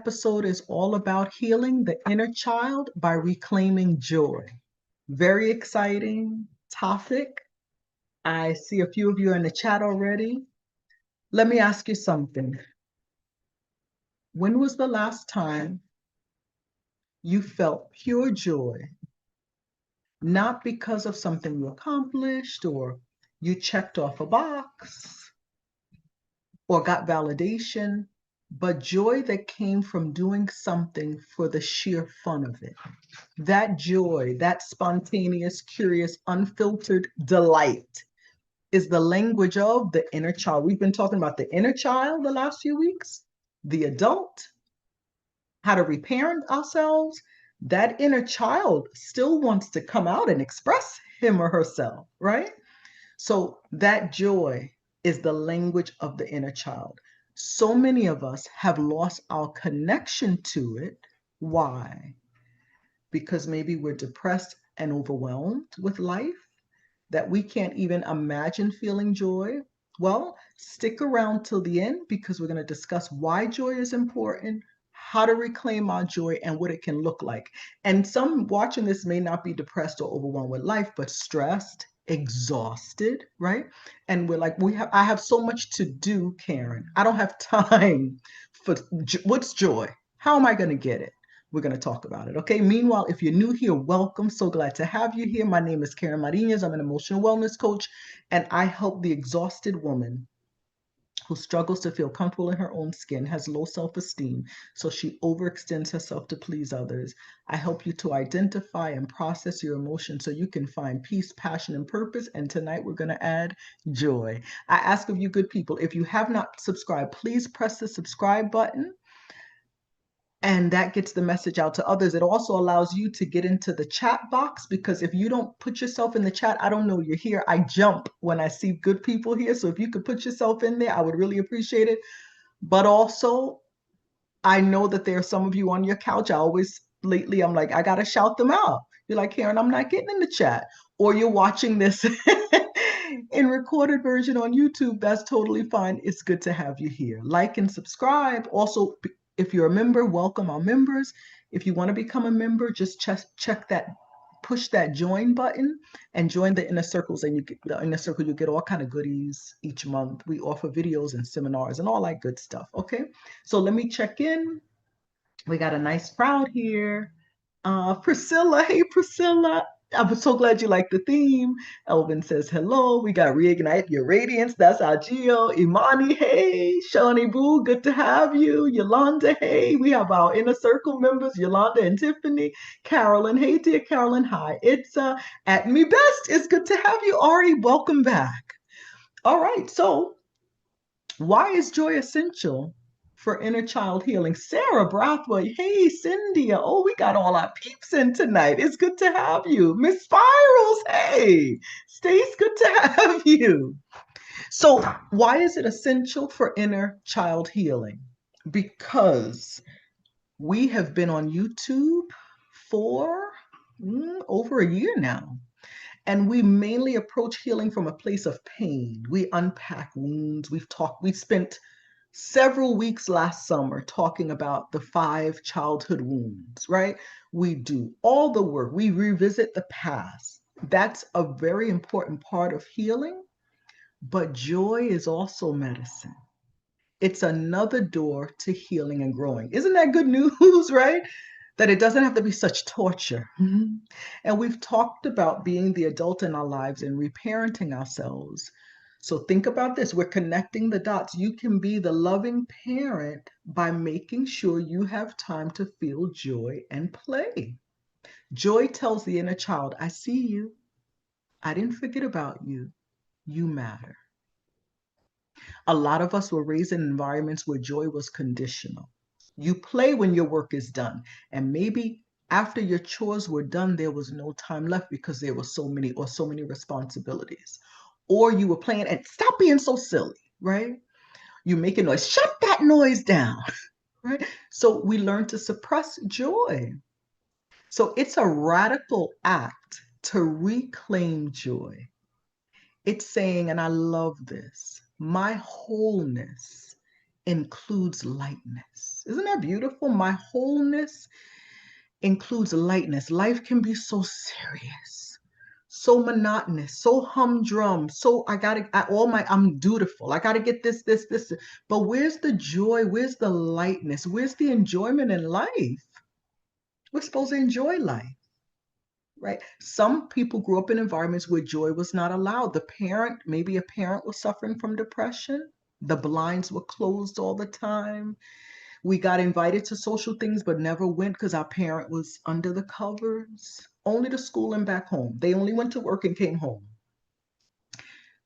Episode is all about healing the inner child by reclaiming joy. Very exciting topic. I see a few of you in the chat already. Let me ask you something. When was the last time you felt pure joy, not because of something you accomplished or you checked off a box or got validation, but joy that came from doing something for the sheer fun of it? That joy, that spontaneous, curious, unfiltered delight is the language of the inner child. We've been talking about the inner child the last few weeks, the adult, how to reparent ourselves. That inner child still wants to come out and express him or herself, right? So that joy is the language of the inner child. So many of us have lost our connection to it. Why? Because maybe we're depressed and overwhelmed with life, that we can't even imagine feeling joy. Well, stick around till the end because we're going to discuss why joy is important, how to reclaim our joy, and what it can look like. And some watching this may not be depressed or overwhelmed with life, but stressed, exhausted, right? And we're like, I have so much to do, Karen. I don't have time for what's joy? How am I going to get it? We're going to talk about it. Okay. Meanwhile, if you're new here, welcome. So glad to have you here. My name is Karen Marinez. I'm an emotional wellness coach, and I help the exhausted woman who struggles to feel comfortable in her own skin, has low self-esteem, so she overextends herself to please others. I help you to identify and process your emotions so you can find peace, passion, and purpose. And tonight we're going to add joy. I ask of you good people, if you have not subscribed, please press the subscribe button. And that gets the message out to others. It also allows you to get into the chat box, because if you don't put yourself in the chat, I don't know you're here. I jump when I see good people here. So if you could put yourself in there, I would really appreciate it. But also, I know that there are some of you on your couch. Lately, I'm like, I got to shout them out. You're like, Karen, I'm not getting in the chat. Or you're watching this in recorded version on YouTube. That's totally fine. It's good to have you here. Like and subscribe. Also, if you're a member, welcome our members. If you want to become a member, just check that, push that join button and join the inner circles, and you get the inner circle. You get all kind of goodies each month. We offer videos and seminars and all that good stuff. Okay, so let me check in. We got a nice crowd here. Priscilla, hey Priscilla. I'm so glad you like the theme. Elvin says hello. We got Reignite Your Radiance. That's our Geo. Imani, hey. Shawnee Boo, good to have you. Yolanda, hey. We have our inner circle members, Yolanda and Tiffany. Carolyn, hey dear Carolyn, hi. It's at me best. It's good to have you, Ari. Welcome back. All right, so why is joy essential for inner child healing? Sarah Brathwaite, hey, Cynthia. Oh, we got all our peeps in tonight. It's good to have you. Miss Spirals, hey. Stace, good to have you. So, why is it essential for inner child healing? Because we have been on YouTube for over a year now. And we mainly approach healing from a place of pain. We unpack wounds. We spent several weeks last summer talking about the 5 childhood wounds, right? We do all the work. We revisit the past. That's a very important part of healing, but joy is also medicine. It's another door to healing and growing. Isn't that good news, right? That it doesn't have to be such torture. Mm-hmm. And we've talked about being the adult in our lives and reparenting ourselves. So think about this. We're connecting the dots. You can be the loving parent by making sure you have time to feel joy and play. Joy tells the inner child, I see you. I didn't forget about you. You matter. A lot of us were raised in environments where joy was conditional. You play when your work is done. And maybe after your chores were done, there was no time left because there were so many responsibilities. Or you were playing and stop being so silly, right? You make a noise, shut that noise down, right? So we learn to suppress joy. So it's a radical act to reclaim joy. It's saying, and I love this, my wholeness includes lightness. Isn't that beautiful? My wholeness includes lightness. Life can be so serious, so monotonous, so humdrum, so I'm dutiful. I gotta get this. But where's the joy? Where's the lightness? Where's the enjoyment in life? We're supposed to enjoy life, right? Some people grew up in environments where joy was not allowed. Maybe a parent was suffering from depression. The blinds were closed all the time. We got invited to social things, but never went because our parent was under the covers, only to school and back home. They only went to work and came home.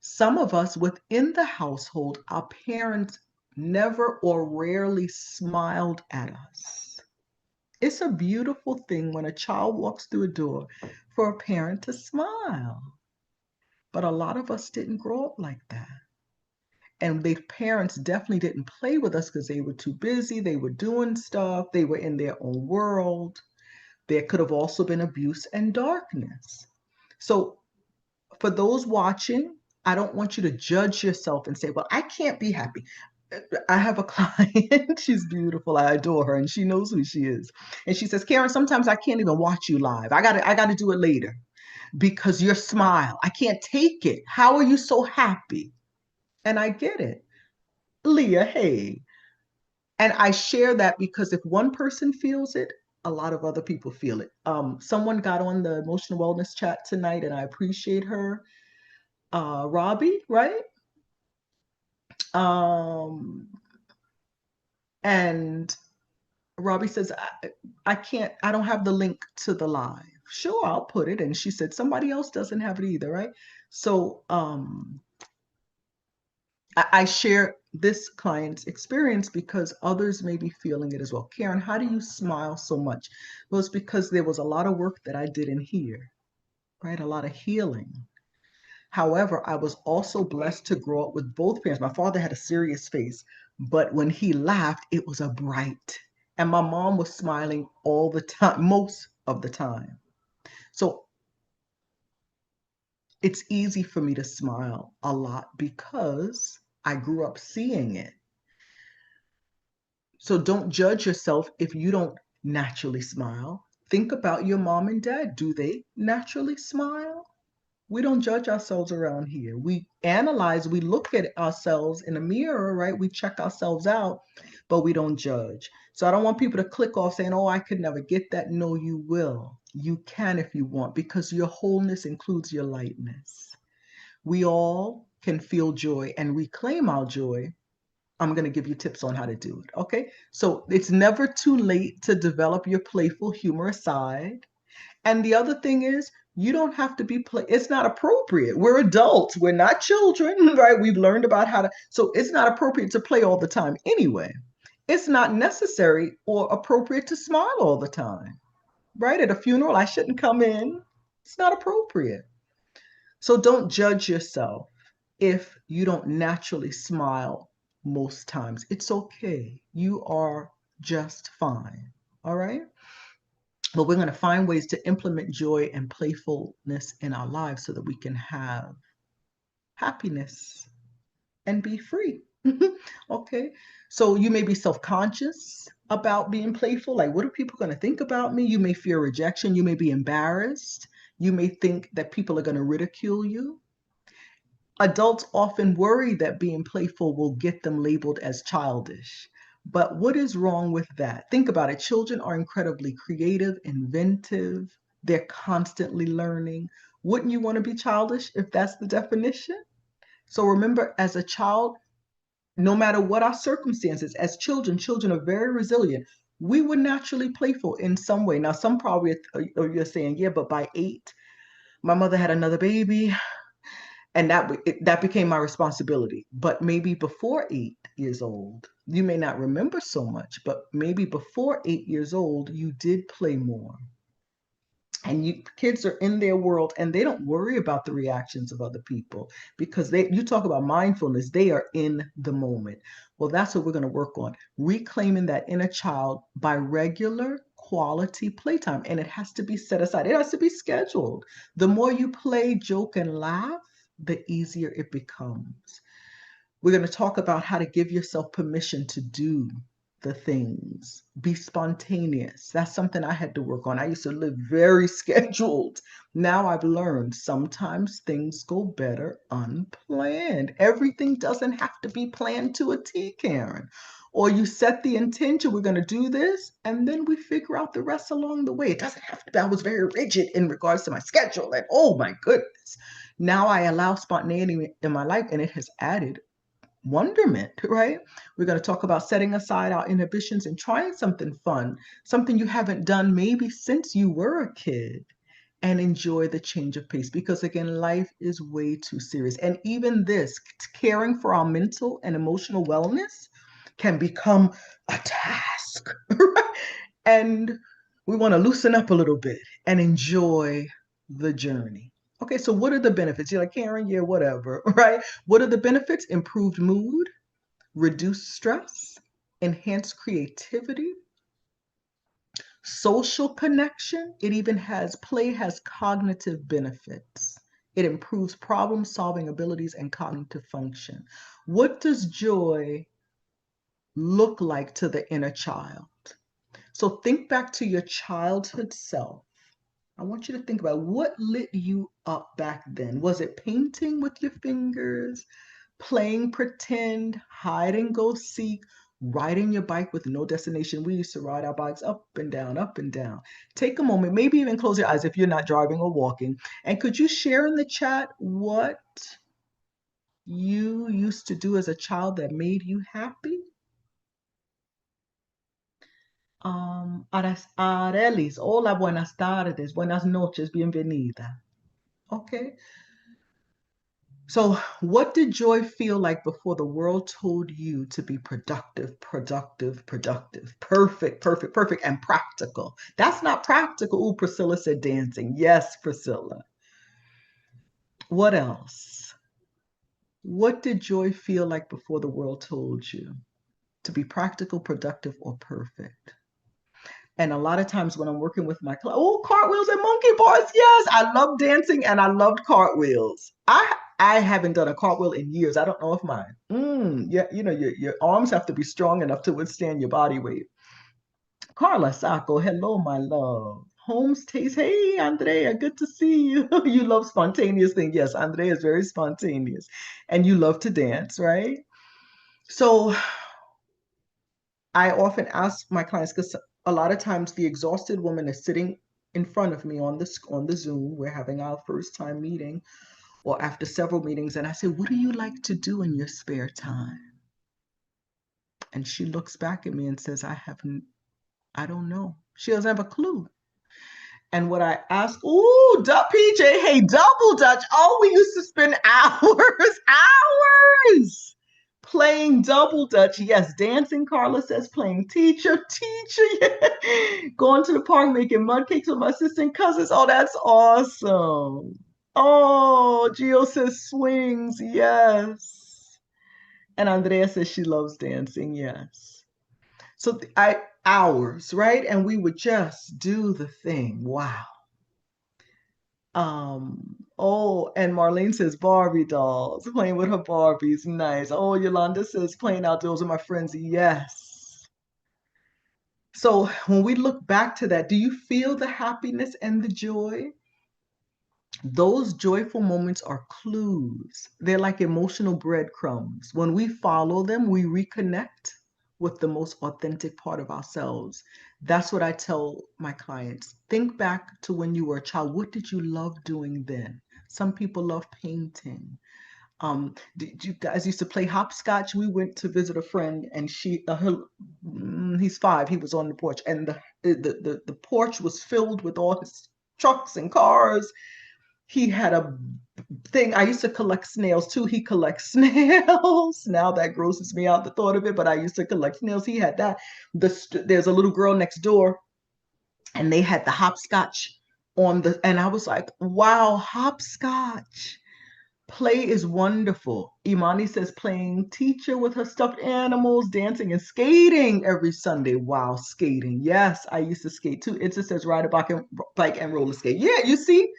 Some of us within the household, our parents never or rarely smiled at us. It's a beautiful thing when a child walks through a door for a parent to smile. But a lot of us didn't grow up like that. And the parents definitely didn't play with us because they were too busy. They were doing stuff. They were in their own world. There could have also been abuse and darkness. So for those watching, I don't want you to judge yourself and say, well, I can't be happy. I have a client, she's beautiful, I adore her, and she knows who she is. And she says, Karen, sometimes I can't even watch you live. I gotta do it later because your smile, I can't take it. How are you so happy? And I get it. Leah, hey. And I share that because if one person feels it, a lot of other people feel it. Someone got on the emotional wellness chat tonight, and I appreciate her. Robbie, right? Um, and Robbie says, I can't, I don't have the link to the live. Sure, I'll put it. And she said, somebody else doesn't have it either, right? So I share this client's experience because others may be feeling it as well. Karen, how do you smile so much? Well, it's because there was a lot of work that I did in here, right? A lot of healing. However, I was also blessed to grow up with both parents. My father had a serious face, but when he laughed, it was a bright. And my mom was smiling all the time, most of the time. So it's easy for me to smile a lot because I grew up seeing it. So don't judge yourself if you don't naturally smile. Think about your mom and dad. Do they naturally smile? We don't judge ourselves around here. We analyze, we look at ourselves in a mirror, right? We check ourselves out, but we don't judge. So I don't want people to click off saying, oh, I could never get that. No, you will. You can if you want, because your wholeness includes your lightness. We all can feel joy and reclaim our joy. I'm going to give you tips on how to do it. Okay. So it's never too late to develop your playful, humorous side. And the other thing is, you don't have to it's not appropriate. We're adults, we're not children, right? We've learned about how to, so it's not appropriate to play all the time anyway. It's not necessary or appropriate to smile all the time, right? At a funeral, I shouldn't come in. It's not appropriate. So don't judge yourself if you don't naturally smile most times. It's okay. You are just fine. All right. But we're going to find ways to implement joy and playfulness in our lives so that we can have happiness and be free. Okay. So you may be self-conscious about being playful. Like, what are people going to think about me? You may fear rejection. You may be embarrassed. You may think that people are going to ridicule you. Adults often worry that being playful will get them labeled as childish. But what is wrong with that? Think about it. Children are incredibly creative, inventive. They're constantly learning. Wouldn't you want to be childish if that's the definition? So remember, as a child, no matter what our circumstances, as children are very resilient. We were naturally playful in some way. Now, some probably you're saying, yeah, but by 8, my mother had another baby and that became my responsibility. But maybe before 8 years old, you may not remember so much, but maybe before 8 years old, you did play more. And kids are in their world and they don't worry about the reactions of other people because you talk about mindfulness, they are in the moment. Well, that's what we're going to work on, reclaiming that inner child by regular quality playtime. And it has to be set aside. It has to be scheduled. The more you play, joke, and laugh, the easier it becomes. We're going to talk about how to give yourself permission to do the things, be spontaneous. That's something I had to work on. I used to live very scheduled. Now I've learned sometimes things go better unplanned. Everything doesn't have to be planned to a T, Karen. Or you set the intention, we're going to do this, and then we figure out the rest along the way. It doesn't have to be, I was very rigid in regards to my schedule. And oh my goodness. Now I allow spontaneity in my life, and it has added wonderment, right? We're going to talk about setting aside our inhibitions and trying something fun, something you haven't done maybe since you were a kid, and enjoy the change of pace. Because again, life is way too serious. And even this, caring for our mental and emotional wellness can become a task, right? And we want to loosen up a little bit and enjoy the journey. Okay, so what are the benefits? You're like, Karen, yeah, whatever, right? What are the benefits? Improved mood, reduced stress, enhanced creativity, social connection. It even has play has cognitive benefits. It improves problem solving abilities and cognitive function. What does joy look like to the inner child? So think back to your childhood self. I want you to think about what lit you up back then. Was it painting with your fingers, playing pretend, hide and go seek, riding your bike with no destination? We used to ride our bikes up and down, up and down. Take a moment, maybe even close your eyes if you're not driving or walking. And could you share in the chat what you used to do as a child that made you happy? Arelis, hola, buenas tardes, buenas noches, bienvenida. Okay. So, what did joy feel like before the world told you to be productive, productive, productive, perfect, perfect, perfect, and practical? That's not practical. Ooh, Priscilla said dancing. Yes, Priscilla. What else? What did joy feel like before the world told you to be practical, productive, or perfect? And a lot of times when I'm working with my clients, oh, cartwheels and monkey bars. Yes, I love dancing and I loved cartwheels. I haven't done a cartwheel in years. I don't know if mine. Yeah, you know, your arms have to be strong enough to withstand your body weight. Carla Sacco, hello, my love. Holmes Taste, hey, Andrea, good to see you. You love spontaneous things. Yes, Andrea is very spontaneous. And you love to dance, right? So I often ask my clients, because a lot of times the exhausted woman is sitting in front of me on the Zoom. We're having our first time meeting or after several meetings, and I say, what do you like to do in your spare time? And she looks back at me and says, I don't know. She doesn't have a clue. And what I ask, ooh, PJ, hey, double dutch. Oh, we used to spend hours, hours playing double dutch. Yes, dancing, Carla says, playing teacher, yeah. Going to the park, making mud cakes with my sister and cousins. Oh, that's awesome. Oh, Gio says swings, yes. And Andrea says she loves dancing, yes. So hours, right? And we would just do the thing. Wow. Oh, and Marlene says Barbie dolls, playing with her Barbies. Nice. Oh, Yolanda says playing outdoors with my friends. Yes. So when we look back to that, do you feel the happiness and the joy? Those joyful moments are clues. They're like emotional breadcrumbs. When we follow them, we reconnect with the most authentic part of ourselves. That's what I tell my clients. Think back to when you were a child. What did you love doing then? Some people love painting. Did you guys used to play hopscotch? We went to visit a friend, and he's 5. He was on the porch, and the porch was filled with all his trucks and cars. He had a thing. I used to collect snails too. He collects snails. Now that grosses me out, the thought of it, but I used to collect snails. He had that. There's a little girl next door, and they had the hopscotch and I was like, wow, hopscotch. Play is wonderful. Imani says playing teacher with her stuffed animals, dancing and skating every Sunday. Wow, skating. Yes, I used to skate too. It just says ride a bike and roller skate. Yeah, you see?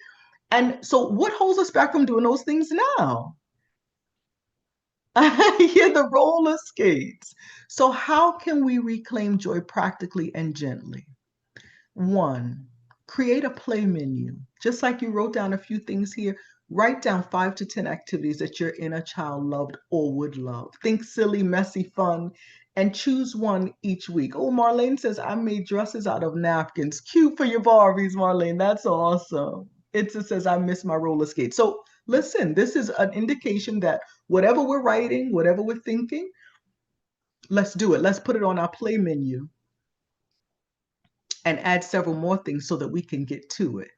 And so what holds us back from doing those things now? Yeah, the roller skates. So how can we reclaim joy practically and gently? One, create a play menu. Just like you wrote down a few things here, write down 5 to 10 activities that your inner child loved or would love. Think silly, messy, fun, and choose one each week. Oh, Marlene says, I made dresses out of napkins. Cute for your Barbies, Marlene. That's awesome. It just says, I miss my roller skates. So listen, this is an indication that whatever we're writing, whatever we're thinking, let's do it. Let's put it on our play menu and add several more things so that we can get to it.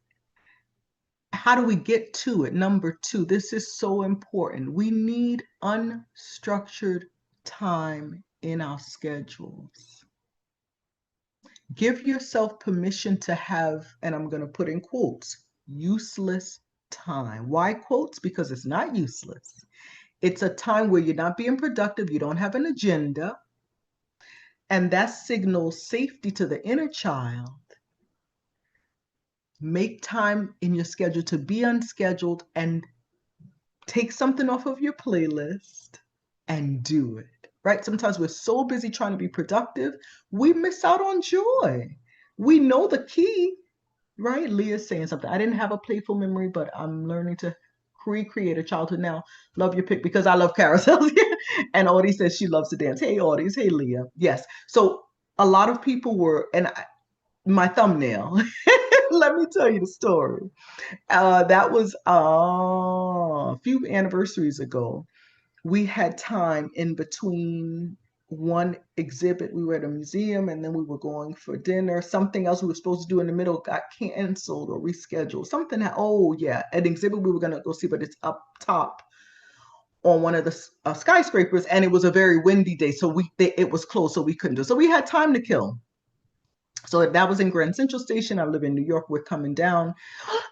How do we get to it? Number two, this is so important. We need unstructured time in our schedules. Give yourself permission to have, and I'm going to put in quotes, useless time. Why quotes? Because it's not useless. It's a time where you're not being productive, you don't have an agenda, and that signals safety to the inner child. Make time in your schedule to be unscheduled and take something off of your playlist and do it, right? Sometimes we're so busy trying to be productive, we miss out on joy. We know the key, right? Leah's saying something. I didn't have a playful memory, but I'm learning to recreate a childhood now. Love your pick because I love carousels. And Audie says she loves to dance. Hey, Audie. Hey, Leah. Yes. So a lot of people were, and my thumbnail, let me tell you the story. That was a few anniversaries ago. We had time in between one exhibit. We were at a museum and then we were going for dinner. Something else we were supposed to do in the middle got canceled or rescheduled. Something, oh yeah, an exhibit we were going to go see, but it's up top on one of the skyscrapers and it was a very windy day. So it was closed, so we couldn't do it. So we had time to kill. So that was in Grand Central Station. I live in New York. We're coming down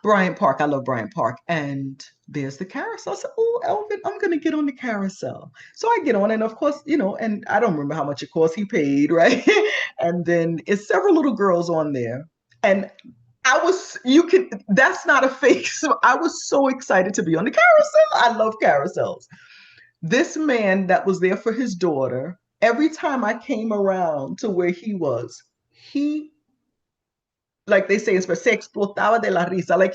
Bryant Park. I love Bryant Park. And there's the carousel. I said, oh, Elvin, I'm going to get on the carousel. So I get on. And of course, and I don't remember how much it cost. He paid, right? And then it's several little girls on there. And that's not a fake. So I was so excited to be on the carousel. I love carousels. This man that was there for his daughter, every time I came around to where he was, he, like they say, se explotaba de la risa. Like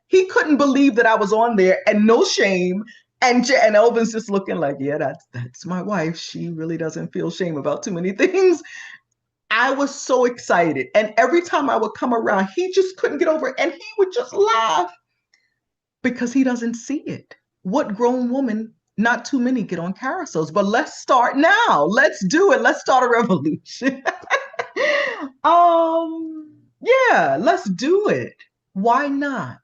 he couldn't believe that I was on there and no shame. And Elvin's just looking like, yeah, that's my wife. She really doesn't feel shame about too many things. I was so excited. And every time I would come around, he just couldn't get over it. And he would just laugh because he doesn't see it. What grown woman, not too many get on carousels, but let's start now. Let's do it. Let's start a revolution. Yeah, let's do it. Why not?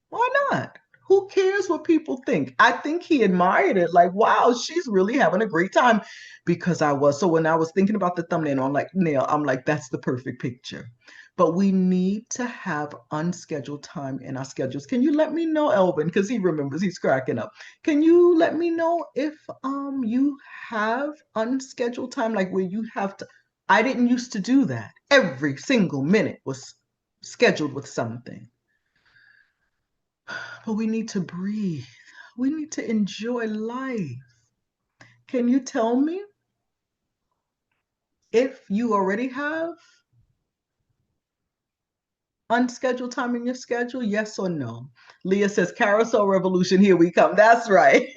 Why not? Who cares what people think? I think he admired it. Like, wow, she's really having a great time because I was. So when I was thinking about the thumbnail, I'm like, that's the perfect picture. But we need to have unscheduled time in our schedules. Can you let me know, Elvin? Because he remembers, he's cracking up. Can you let me know if you have unscheduled time, like where you have to? I didn't used to do that. Every single minute was scheduled with something. But we need to breathe. We need to enjoy life. Can you tell me if you already have unscheduled time in your schedule? Yes or no? Leah says, Carousel Revolution, here we come. That's right.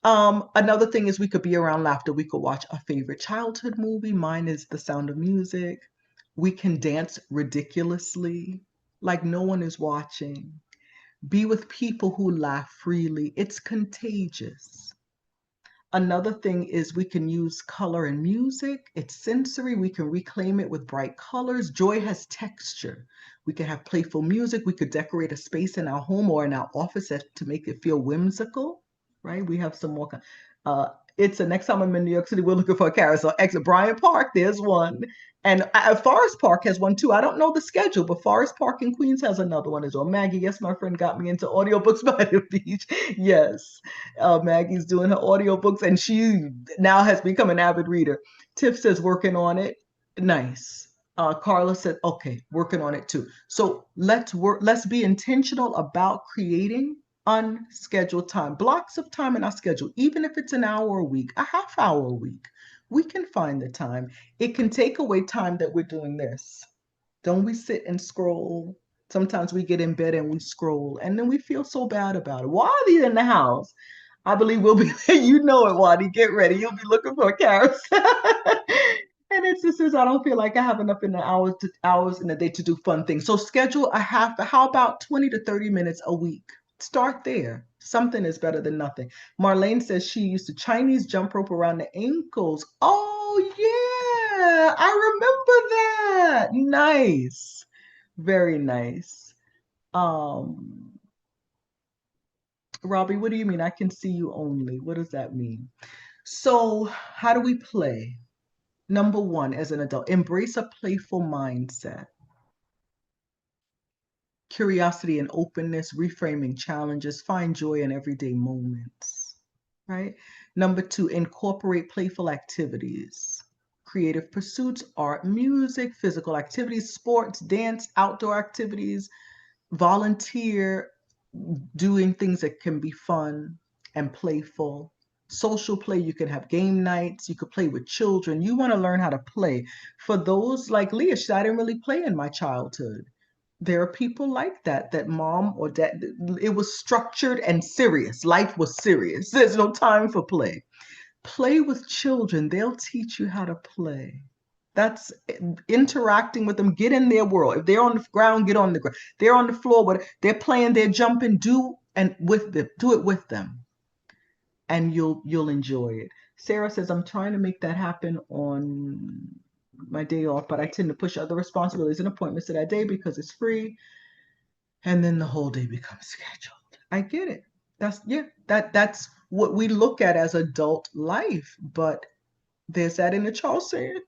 Another thing is we could be around laughter. We could watch a favorite childhood movie. Mine is The Sound of Music. We can dance ridiculously, like no one is watching. Be with people who laugh freely. It's contagious. Another thing is we can use color and music. It's sensory. We can reclaim it with bright colors. Joy has texture. We can have playful music. We could decorate a space in our home or in our office to make it feel whimsical, right? We have some more. It's the next time I'm in New York City, we're looking for a carousel. Exit Bryant Park, there's one. And Forest Park has one too. I don't know the schedule, but Forest Park in Queens has another one as well. Maggie, yes, my friend got me into audiobooks by the beach. Yes, Maggie's doing her audiobooks and she now has become an avid reader. Tiff says working on it. Nice. Carla said, okay, working on it too. So let's be intentional about creating unscheduled time, blocks of time in our schedule, even if it's an hour a week, a half hour a week, we can find the time. It can take away time that we're doing this. Don't we sit and scroll? Sometimes we get in bed and we scroll, and then we feel so bad about it. Wadi in the house. I believe we'll be there. You know it, Wadi. Get ready. You'll be looking for carrots. And it just says, I don't feel like I have enough in the hours in the day to do fun things. So schedule how about 20 to 30 minutes a week? Start there. Something is better than nothing. Marlene says she used to Chinese jump rope around the ankles. Oh, yeah. I remember that. Nice. Very nice. Robbie, what do you mean? I can see you only. What does that mean? So, how do we play? Number one, as an adult, embrace a playful mindset, curiosity and openness, reframing challenges, find joy in everyday moments, right? Number two, incorporate playful activities, creative pursuits, art, music, physical activities, sports, dance, outdoor activities, volunteer, doing things that can be fun and playful. Social play, you can have game nights, you could play with children. You want to learn how to play. For those like Leah, I didn't really play in my childhood. There are people like that, that mom or dad, it was structured and serious. Life was serious. There's no time for play. Play with children, they'll teach you how to play. That's interacting with them. Get in their world. If they're on the ground, get on the ground. They're on the floor, but they're playing, they're jumping. Do it with them, and you'll enjoy it. Sarah says, I'm trying to make that happen on my day off, but I tend to push other responsibilities and appointments to that day because it's free, and then the whole day becomes scheduled. I get it. That's what we look at as adult life, but there's that inner child saying,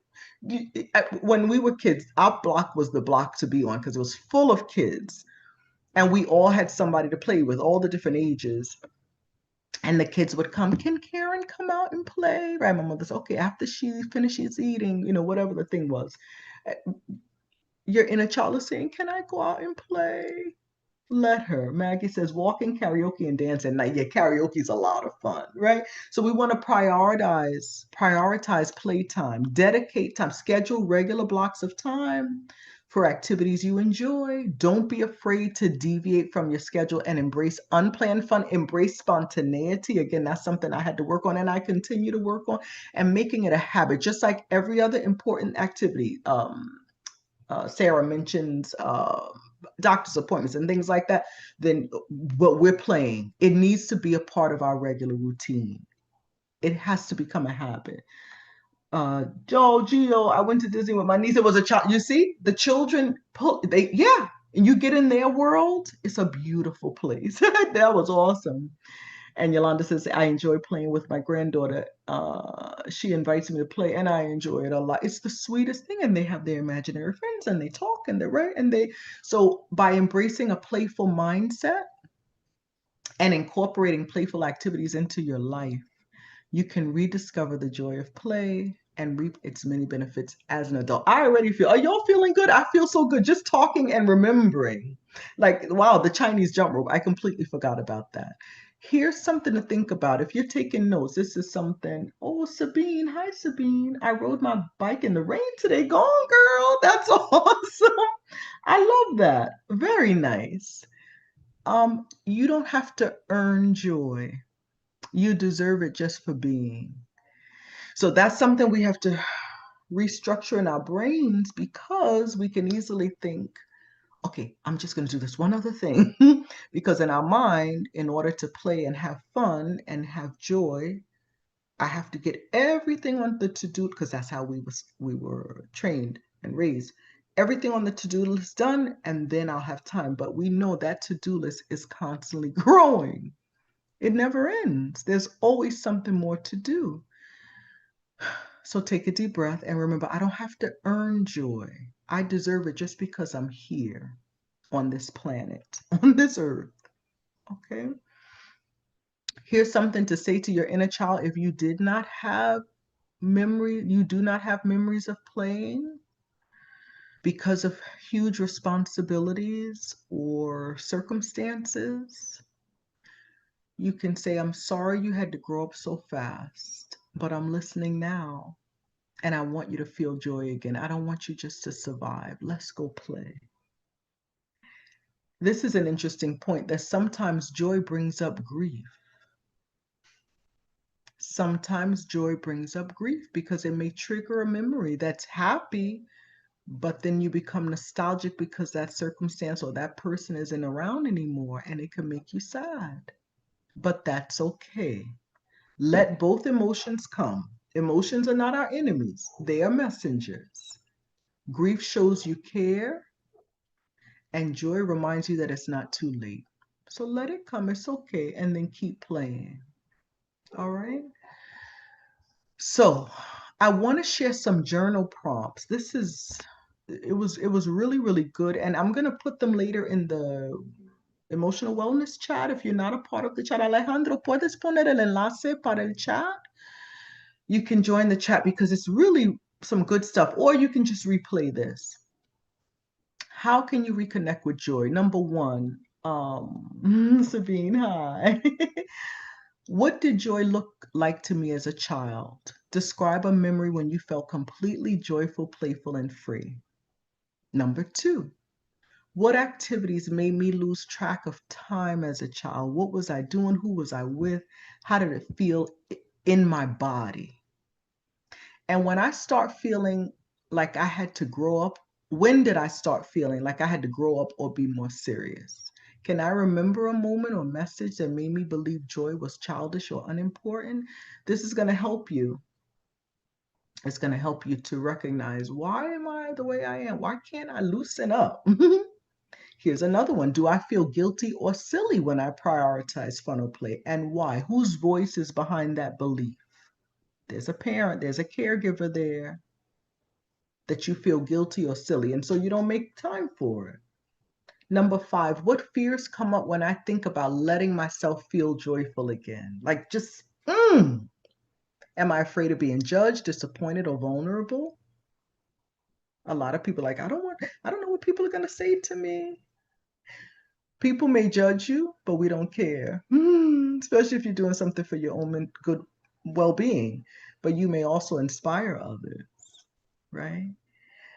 when we were kids, our block was the block to be on because it was full of kids, and we all had somebody to play with, all the different ages. And the kids would come, can Karen come out and play? Right? My mother said, okay, after she finishes eating, whatever the thing was. Your inner child is saying, can I go out and play? Let her. Maggie says walking, karaoke, and dance at night. Yeah, karaoke is a lot of fun, right? So we want to prioritize playtime, dedicate time, schedule regular blocks of time for activities you enjoy. Don't be afraid to deviate from your schedule and embrace unplanned fun, embrace spontaneity. Again, that's something I had to work on and I continue to work on, and making it a habit, just like every other important activity. Sarah mentions doctor's appointments and things like that, then what we're playing, it needs to be a part of our regular routine. It has to become a habit. Gio, I went to Disney with my niece. It was a child. You see, the children and you get in their world. It's a beautiful place. That was awesome. And Yolanda says, I enjoy playing with my granddaughter. She invites me to play, and I enjoy it a lot. It's the sweetest thing. And they have their imaginary friends, and they talk, and they're right. So by embracing a playful mindset and incorporating playful activities into your life, you can rediscover the joy of play and reap its many benefits as an adult. I already feel, are y'all feeling good? I feel so good just talking and remembering. Like, wow, the Chinese jump rope. I completely forgot about that. Here's something to think about. If you're taking notes, this is something. Oh, Sabine. Hi, Sabine. I rode my bike in the rain today. Go on, girl. That's awesome. I love that. Very nice. You don't have to earn joy. You deserve it just for being. So that's something we have to restructure in our brains, because we can easily think, okay, I'm just going to do this one other thing. Because in our mind, in order to play and have fun and have joy, I have to get everything on the to-do, because that's how we were trained and raised. Everything on the to-do list done, and then I'll have time. But we know that to-do list is constantly growing. It never ends. There's always something more to do. So take a deep breath and remember, I don't have to earn joy. I deserve it just because I'm here on this planet, on this earth. Okay? Here's something to say to your inner child. If you did not have you do not have memories of playing because of huge responsibilities or circumstances, You can say, I'm sorry you had to grow up so fast, but I'm listening now. And I want you to feel joy again. I don't want you just to survive. Let's go play. This is an interesting point that sometimes joy brings up grief. Sometimes joy brings up grief because it may trigger a memory that's happy, but then you become nostalgic because that circumstance or that person isn't around anymore, and it can make you sad. But that's okay. Let both emotions come. Emotions are not our enemies, they are messengers. Grief shows you care, and joy reminds you that it's not too late. So let it come, it's okay, and then keep playing. All right? So I want to share some journal prompts. It was really good, and I'm gonna put them later in the emotional wellness chat. If you're not a part of the chat, Alejandro, puedes poner el enlace para el chat. You can join the chat because it's really some good stuff, or you can just replay this. How can you reconnect with joy? Number one, Sabine, hi. What did joy look like to me as a child? Describe a memory when you felt completely joyful, playful, and free. Number two, what activities made me lose track of time as a child? What was I doing? Who was I with? How did it feel in my body? And when I start feeling like I had to grow up, when did I start feeling like I had to grow up or be more serious? Can I remember a moment or message that made me believe joy was childish or unimportant? This is going to help you. It's going to help you to recognize, why am I the way I am? Why can't I loosen up? Here's another one. Do I feel guilty or silly when I prioritize fun or play? And why? Whose voice is behind that belief? There's a parent, there's a caregiver there that you feel guilty or silly, and so you don't make time for it. Number five, what fears come up when I think about letting myself feel joyful again? Like just, am I afraid of being judged, disappointed, or vulnerable? A lot of people are like, I don't know what people are going to say to me. People may judge you, but we don't care, especially if you're doing something for your own good well-being, but you may also inspire others, right?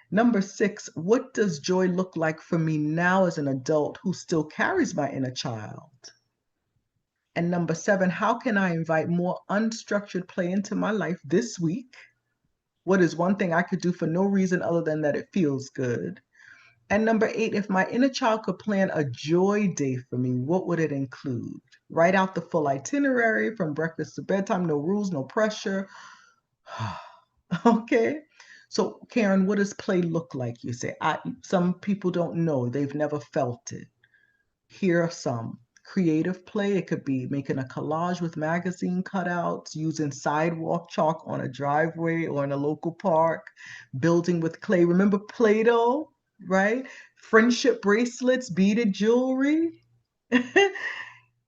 Number six, what does joy look like for me now as an adult who still carries my inner child? And number seven, how can I invite more unstructured play into my life this week? What is one thing I could do for no reason other than that it feels good? And number eight, if my inner child could plan a joy day for me, what would it include? Write out the full itinerary from breakfast to bedtime, no rules, no pressure. Okay. So, Karen, what does play look like? You say, some people don't know, they've never felt it. Here are some. Creative play, it could be making a collage with magazine cutouts, using sidewalk chalk on a driveway or in a local park, building with clay. Remember Play-Doh, right? Friendship bracelets, beaded jewelry.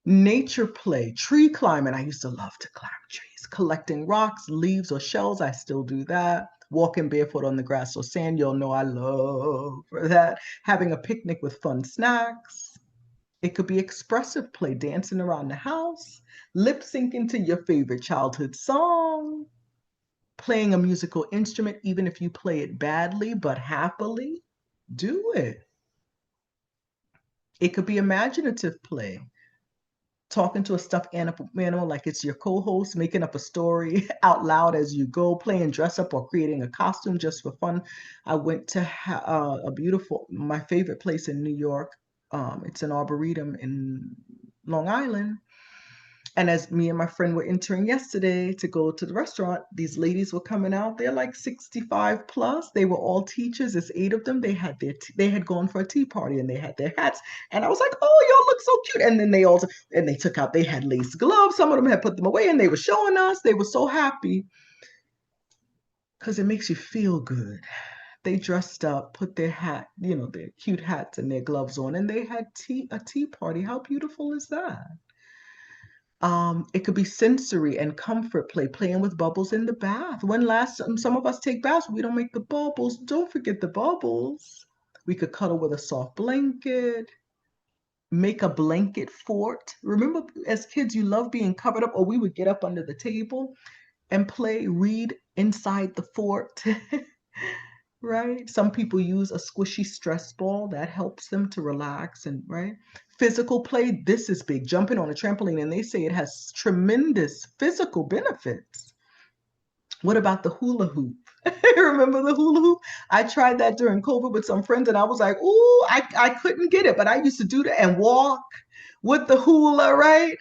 Nature play, tree climbing. I used to love to climb trees. Collecting rocks, leaves, or shells. I still do that. Walking barefoot on the grass or sand. You'll know I love that. Having a picnic with fun snacks. It could be expressive play, dancing around the house, lip syncing to your favorite childhood song, playing a musical instrument, even if you play it badly but happily. Do it. It could be imaginative play, talking to a stuffed animal like it's your co-host, making up a story out loud as you go, playing dress up or creating a costume just for fun. I went to my favorite place in New York. It's an arboretum in Long Island. And as me and my friend were entering yesterday to go to the restaurant, these ladies were coming out. They're like 65 plus. They were all teachers. There's eight of them. They had gone for a tea party and they had their hats. And I was like, "Oh, y'all look so cute." And then they took out. They had lace gloves. Some of them had put them away, and they were showing us. They were so happy because it makes you feel good. They dressed up, put their their cute hats and their gloves on, and they had a tea party. How beautiful is that? It could be sensory and comfort play, playing with bubbles in the bath. When last some of us take baths, we don't make the bubbles. Don't forget the bubbles. We could cuddle with a soft blanket, make a blanket fort. Remember, as kids, you love being covered up, or we would get up under the table and play, read inside the fort. Right? Some people use a squishy stress ball that helps them to relax, and right? Physical play, this is big. Jumping on a trampoline, and they say it has tremendous physical benefits. What about the hula hoop? Remember the hula hoop? I tried that during COVID with some friends, and I was like, ooh, I couldn't get it, but I used to do that and walk with the hula, right?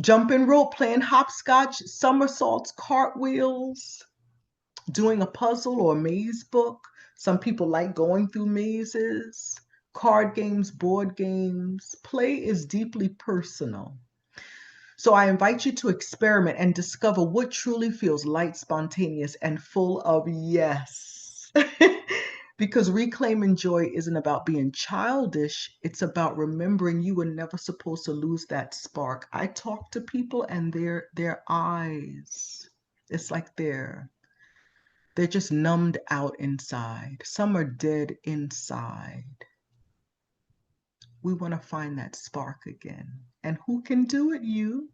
Jumping rope, playing hopscotch, somersaults, cartwheels, doing a puzzle or a maze book. Some people like going through mazes, card games, board games. Play is deeply personal. So I invite you to experiment and discover what truly feels light, spontaneous, and full of yes. Because reclaiming joy isn't about being childish, it's about remembering you were never supposed to lose that spark. I talk to people and their eyes, it's like they're just numbed out inside. Some are dead inside. We want to find that spark again. And who can do it? You.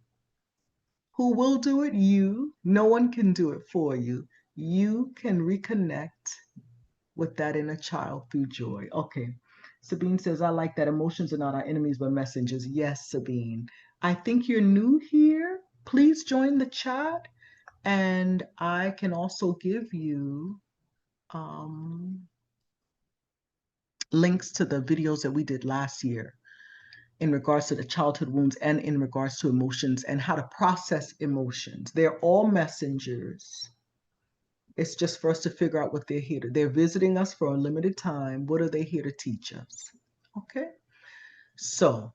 Who will do it? You. No one can do it for you. You can reconnect with that inner child through joy. Okay. Sabine says, I like that emotions are not our enemies, but messengers. Yes, Sabine. I think you're new here. Please join the chat. And I can also give you links to the videos that we did last year in regards to the childhood wounds and in regards to emotions and how to process emotions. They're all messengers. It's just for us to figure out what they're here to. They're visiting us for a limited time. What are they here to teach us? Okay. So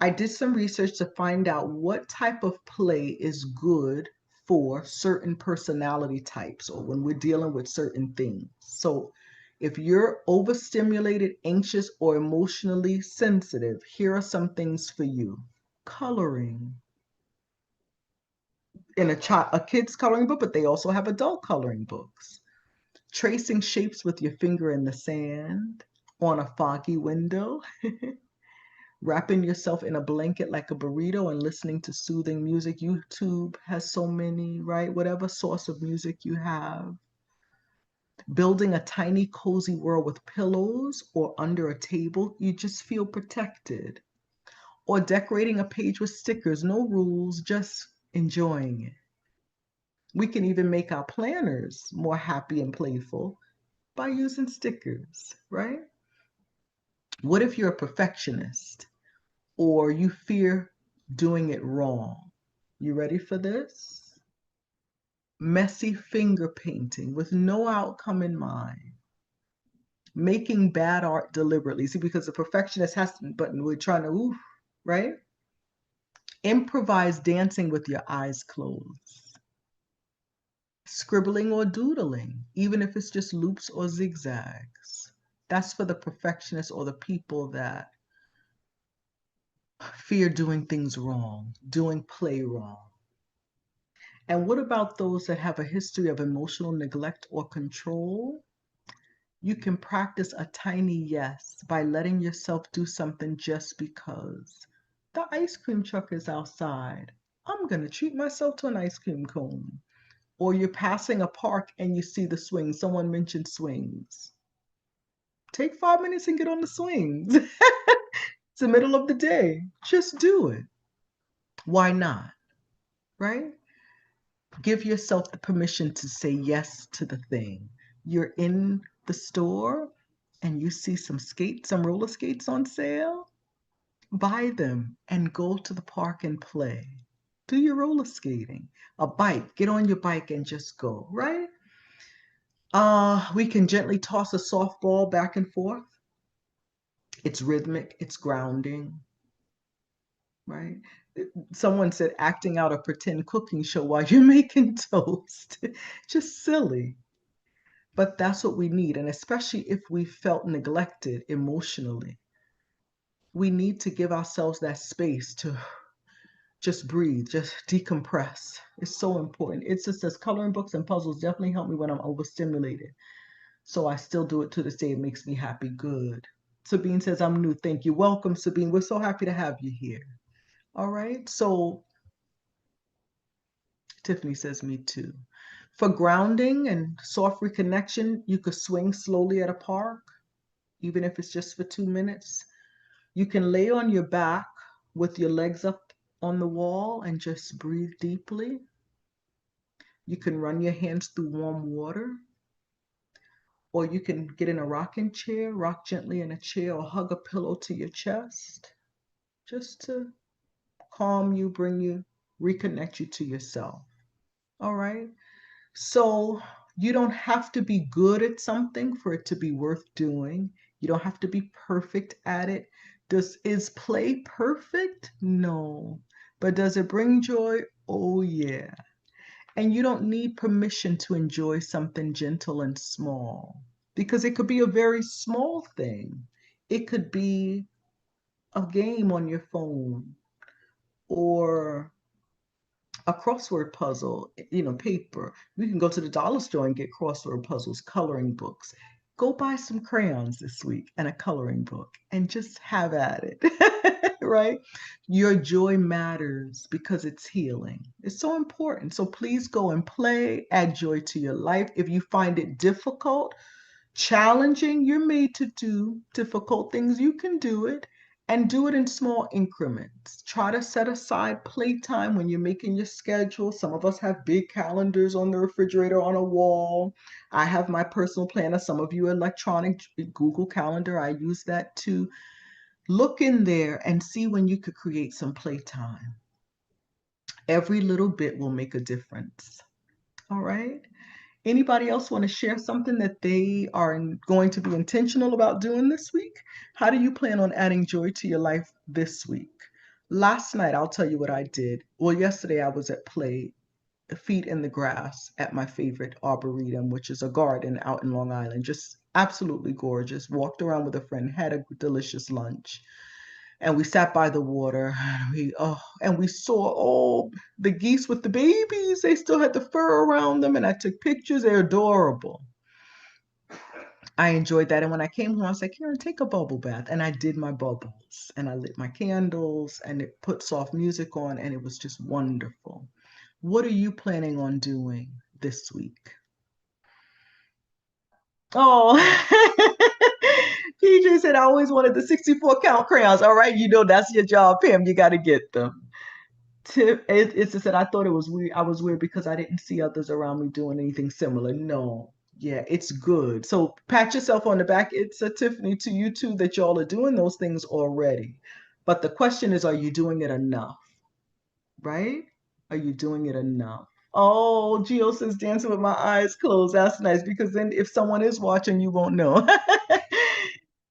I did some research to find out what type of play is good for certain personality types or when we're dealing with certain things. So if you're overstimulated, anxious, or emotionally sensitive, here are some things for you. Coloring. In a kid's coloring book, but they also have adult coloring books. Tracing shapes with your finger in the sand on a foggy window. Wrapping yourself in a blanket like a burrito and listening to soothing music. YouTube has so many, right? Whatever source of music you have. Building a tiny cozy world with pillows or under a table, you just feel protected. Or decorating a page with stickers, no rules, just enjoying it. We can even make our planners more happy and playful by using stickers, right? What if you're a perfectionist or you fear doing it wrong? You ready for this? Messy finger painting with no outcome in mind. Making bad art deliberately. See, because the perfectionist has to, but we're trying to, oof, right? Improvise dancing with your eyes closed. Scribbling or doodling, even if it's just loops or zigzags. That's for the perfectionists or the people that fear doing things wrong, doing play wrong. And what about those that have a history of emotional neglect or control? You can practice a tiny yes by letting yourself do something just because. The ice cream truck is outside. I'm going to treat myself to an ice cream cone. Or you're passing a park and you see the swings. Someone mentioned swings. Take 5 minutes and get on the swings. It's the middle of the day. Just do it. Why not? Right? Give yourself the permission to say yes to the thing. You're in the store and you see some roller skates on sale. Buy them and go to the park and play. Do your roller skating. A bike, get on your bike and just go, right? We can gently toss a softball back and forth. It's rhythmic, it's grounding, right? Someone said acting out a pretend cooking show while you're making toast. Just silly. But that's what we need. And especially if we felt neglected emotionally, we need to give ourselves that space to just breathe, just decompress. It's so important. It just says coloring books and puzzles definitely help me when I'm overstimulated. So I still do it to this day. It makes me happy. Good. Sabine says, I'm new. Thank you. Welcome, Sabine. We're so happy to have you here. All right. So Tiffany says, me too. For grounding and soft reconnection, you could swing slowly at a park, even if it's just for 2 minutes. You can lay on your back with your legs up on the wall and just breathe deeply. You can run your hands through warm water, or you can get in a rocking chair, rock gently in a chair, or hug a pillow to your chest, just to calm you, bring you, reconnect you to yourself. All right. So you don't have to be good at something for it to be worth doing. You don't have to be perfect at it. Is play perfect? No. But does it bring joy? Oh yeah. And you don't need permission to enjoy something gentle and small, because it could be a very small thing. It could be a game on your phone, or a crossword puzzle, paper. We can go to the dollar store and get crossword puzzles, coloring books. Go buy some crayons this week and a coloring book and just have at it, right? Your joy matters because it's healing. It's so important. So please go and play, add joy to your life. If you find it difficult, challenging, you're made to do difficult things. You can do it, and do it in small increments. Try to set aside playtime when you're making your schedule. Some of us have big calendars on the refrigerator on a wall. I have my personal planner. Some of you electronic Google Calendar. I use that too. Look in there and see when you could create some playtime. Every little bit will make a difference. All right. Anybody else want to share something that they are going to be intentional about doing this week? How do you plan on adding joy to your life this week? Last night, I'll tell you what I did. Well, yesterday I was at play, feet in the grass at my favorite arboretum, which is a garden out in Long Island. Just absolutely gorgeous. Walked around with a friend, had a delicious lunch, and we sat by the water. And we saw the geese with the babies. They still had the fur around them, and I took pictures. They're adorable. I enjoyed that. And when I came home, I said, Karen, take a bubble bath. And I did my bubbles, and I lit my candles, and it put soft music on, and it was just wonderful. What are you planning on doing this week? Oh, PJ said, I always wanted the 64 count crayons. All right, that's your job, Pam. You got to get them. It's just that I thought it was weird. I was weird because I didn't see others around me doing anything similar. No, yeah, it's good. So pat yourself on the back. It's a Tiffany to you too that y'all are doing those things already. But the question is, are you doing it enough? Right? Are you doing it enough? Oh, Gio says dancing with my eyes closed. That's nice, because then if someone is watching, you won't know.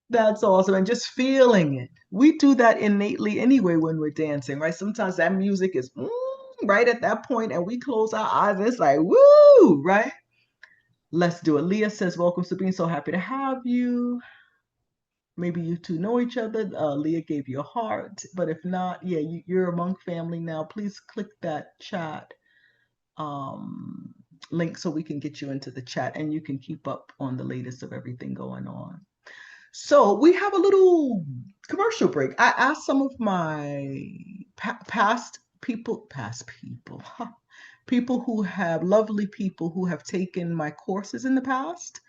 That's awesome. And just feeling it. We do that innately anyway when we're dancing, right? Sometimes that music is right at that point, and we close our eyes and it's like, woo, right? Let's do it. Leah says, welcome, Sabine. So happy to have you. Maybe you two know each other. Leah gave you a heart, but if not, yeah, you're among family now. Please click that chat um, link so we can get you into the chat, and you can keep up on the latest of everything going on. So we have a little commercial break. I asked some of my past people, lovely people who have taken my courses in the past,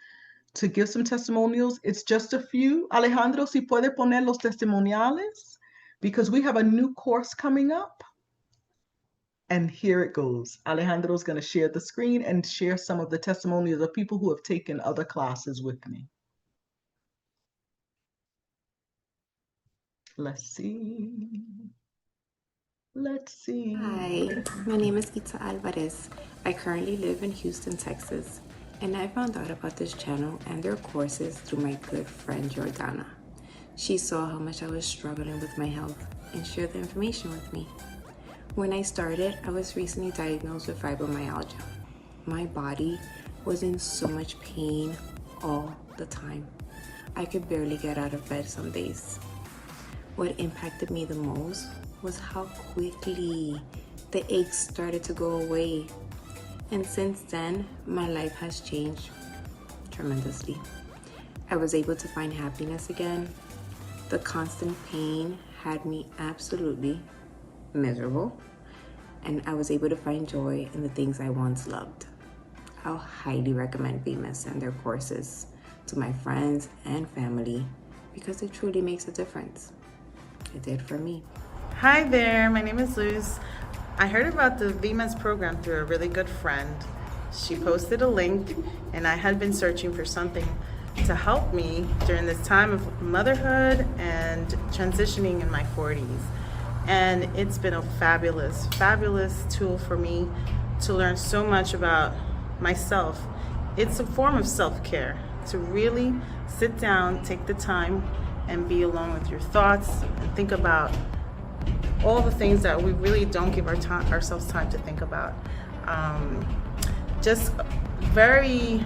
to give some testimonials. It's just a few. Alejandro, si puede poner los testimoniales, because we have a new course coming up. And here it goes. Alejandro is going to share the screen and share some of the testimonials of people who have taken other classes with me. Let's see. Hi, my name is Ita Alvarez. I currently live in Houston, Texas, and I found out about this channel and their courses through my good friend Jordana. She saw how much I was struggling with my health and shared the information with me. When I started, I was recently diagnosed with fibromyalgia. My body was in so much pain all the time. I could barely get out of bed some days. What impacted me the most was how quickly the aches started to go away. And since then, my life has changed tremendously. I was able to find happiness again. The constant pain had me absolutely miserable, and I was able to find joy in the things I once loved. I'll highly recommend Vimes and their courses to my friends and family because it truly makes a difference. It did for me. Hi there, my name is Luz. I heard about the Vimes program through a really good friend. She posted a link, and I had been searching for something to help me during this time of motherhood and transitioning in my 40s. And it's been a fabulous, fabulous tool for me to learn so much about myself. It's a form of self-care to really sit down, take the time, and be alone with your thoughts and think about all the things that we really don't give ourselves time to think about. Just very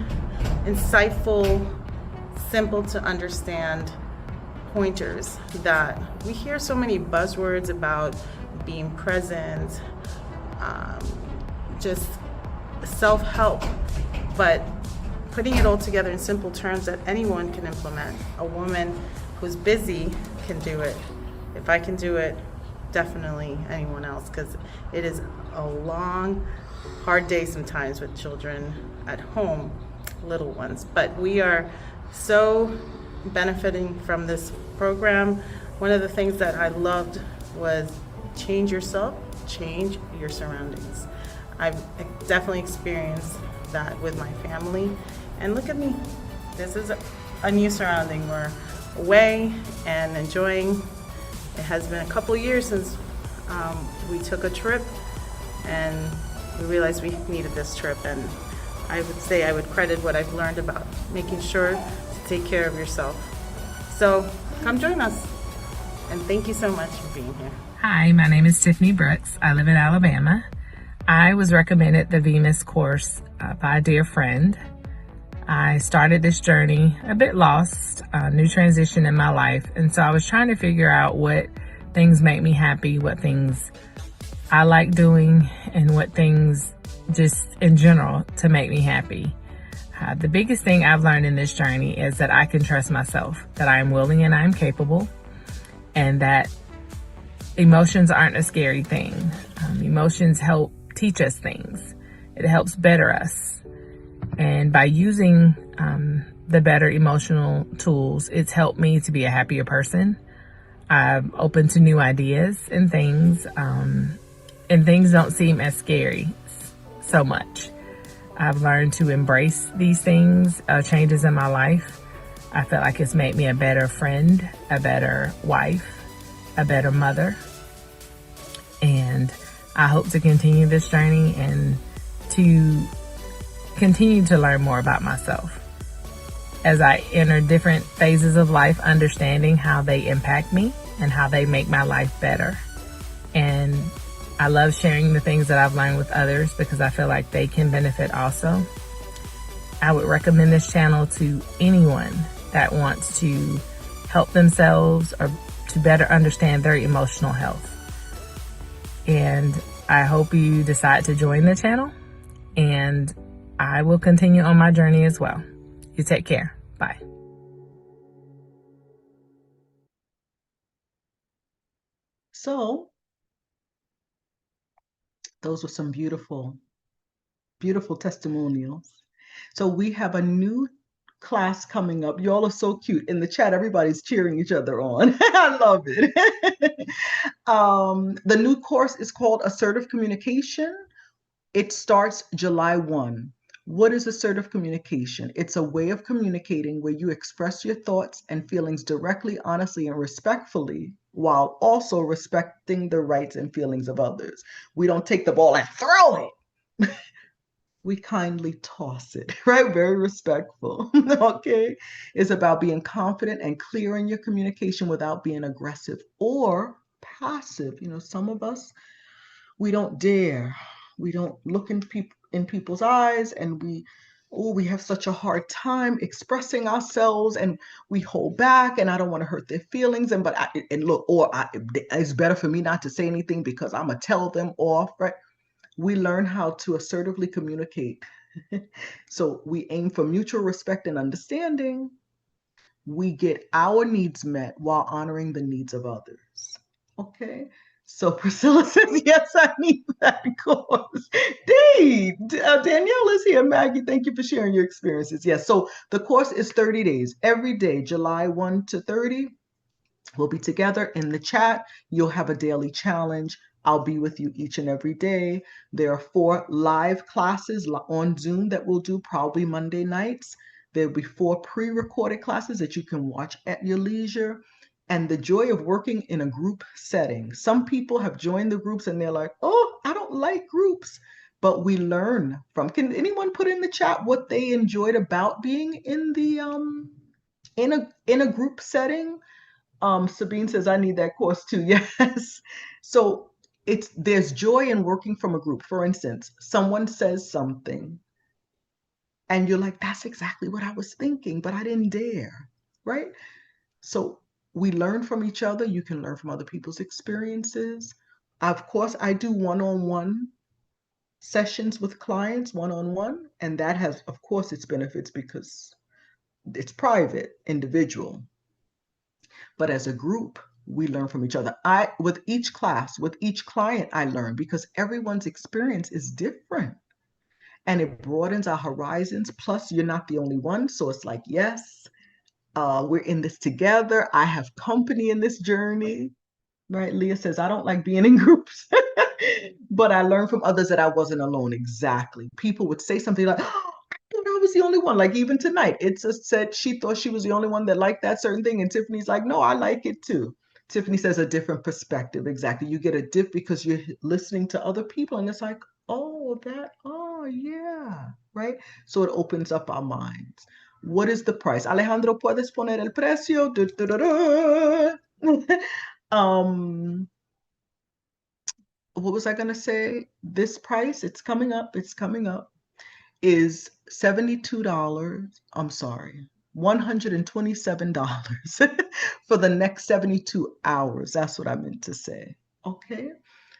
insightful, simple to understand pointers that we hear so many buzzwords about being present, just self-help, but putting it all together in simple terms that anyone can implement. A woman who's busy can do it. If I can do it, definitely anyone else, because it is a long, hard day sometimes with children at home, little ones. But we are so benefiting from this program. One of the things that I loved was change yourself, change your surroundings. I've definitely experienced that with my family. And look at me. This is a new surrounding. We're away and enjoying. It has been a couple years since we took a trip, and we realized we needed this trip. And I would say I would credit what I've learned about making sure to take care of yourself. So come join us. And thank you so much for being here. Hi, my name is Tiffany Brooks. I live in Alabama. I was recommended the Vimes course by a dear friend. I started this journey a bit lost, new transition in my life. And so I was trying to figure out what things make me happy, what things I like doing, and what things just in general to make me happy. The biggest thing I've learned in this journey is that I can trust myself, that I am willing and I am capable, and that emotions aren't a scary thing. Emotions help teach us things. It helps better us. And by using the better emotional tools, it's helped me to be a happier person. I'm open to new ideas and things don't seem as scary so much. I've learned to embrace these things, changes in my life. I feel like it's made me a better friend, a better wife, a better mother. And I hope to continue this journey and to continue to learn more about myself as I enter different phases of life, understanding how they impact me and how they make my life better. And I love sharing the things that I've learned with others because I feel like they can benefit also. I would recommend this channel to anyone that wants to help themselves or to better understand their emotional health. And I hope you decide to join the channel, and I will continue on my journey as well. You take care. Bye. So those were some beautiful, beautiful testimonials. So we have a new class coming up. Y'all are so cute. In the chat, everybody's cheering each other on. I love it. The new course is called Assertive Communication. It starts July 1. What is assertive communication? It's a way of communicating where you express your thoughts and feelings directly, honestly, and respectfully, while also respecting the rights and feelings of others. We don't take the ball and throw it. We kindly toss it, right? Very respectful, okay? It's about being confident and clear in your communication without being aggressive or passive. You know, some of us, we don't dare. We don't look in people's eyes, and we have such a hard time expressing ourselves, and we hold back, and I don't want to hurt their feelings, it's better for me not to say anything because I'm gonna tell them off, right? We learn how to assertively communicate. So we aim for mutual respect and understanding, we get our needs met while honoring the needs of others. Okay. So Priscilla says, yes, I need that course. Danielle is here. Maggie, thank you for sharing your experiences. Yes. So the course is 30 days, every day, July 1 to 30. We'll be together in the chat. You'll have a daily challenge. I'll be with you each and every day. There are 4 live classes on Zoom that we'll do probably Monday nights. There'll be 4 pre-recorded classes that you can watch at your leisure. And the joy of working in a group setting. Some people have joined the groups and they're like, oh, I don't like groups. But we learn from. Can anyone put in the chat what they enjoyed about being in the in a group setting? Sabine says, I need that course too. Yes. So there's joy in working from a group. For instance, someone says something and you're like, that's exactly what I was thinking, but I didn't dare. Right? So we learn from each other. You can learn from other people's experiences. Of course, I do one-on-one sessions with clients, one-on-one, and that has, of course, its benefits because it's private, individual. But as a group, we learn from each other. With each class, with each client, I learn because everyone's experience is different and it broadens our horizons. Plus, you're not the only one. So it's like, yes, we're in this together. I have company in this journey, right? Leah says, I don't like being in groups, but I learned from others that I wasn't alone. Exactly. People would say something like, oh, I thought I was the only one. Like even tonight, it just said she thought she was the only one that liked that certain thing. And Tiffany's like, no, I like it too. Tiffany says a different perspective. Exactly. You get a diff because you're listening to other people and it's like, oh, yeah, right? So it opens up our minds. What is the price? Alejandro, ¿puedes poner el precio? What was I going to say? This price, it's coming up, is $72. I'm sorry, $127 for the next 72 hours. That's what I meant to say. Okay.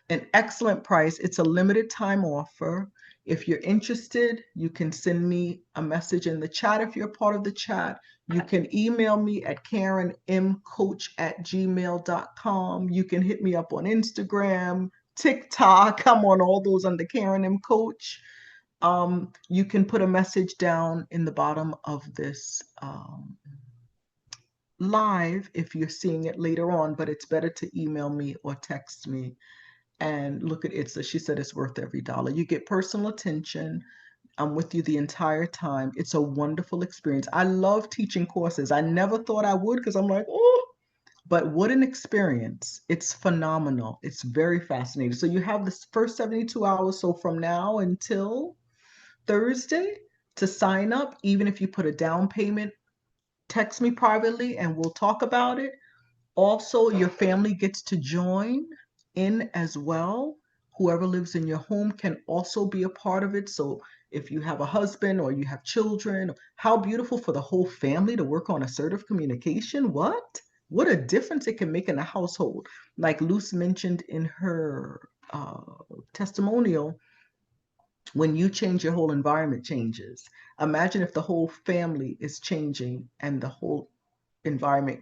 An excellent price. It's a limited time offer. If you're interested, you can send me a message in the chat. If you're part of the chat, you can email me at karenmcoach@gmail.com. You can hit me up on Instagram, TikTok. I'm on all those under Karen M Coach. You can put a message down in the bottom of this live if you're seeing it later on, but it's better to email me or text me. And look at it. So she said it's worth every dollar. You get personal attention. I'm with you the entire time. It's a wonderful experience. I love teaching courses. I never thought I would because I'm like, oh, but what an experience. It's phenomenal. It's very fascinating. So you have this first 72 hours. So from now until Thursday to sign up, even if you put a down payment, text me privately and we'll talk about it. Also, your family gets to join in as well. Whoever lives in your home can also be a part of it. So if you have a husband or you have children, how beautiful for the whole family to work on assertive communication. What a difference it can make in a household. Like Luce mentioned in her testimonial, when you change, your whole environment changes. Imagine if the whole family is changing and the whole environment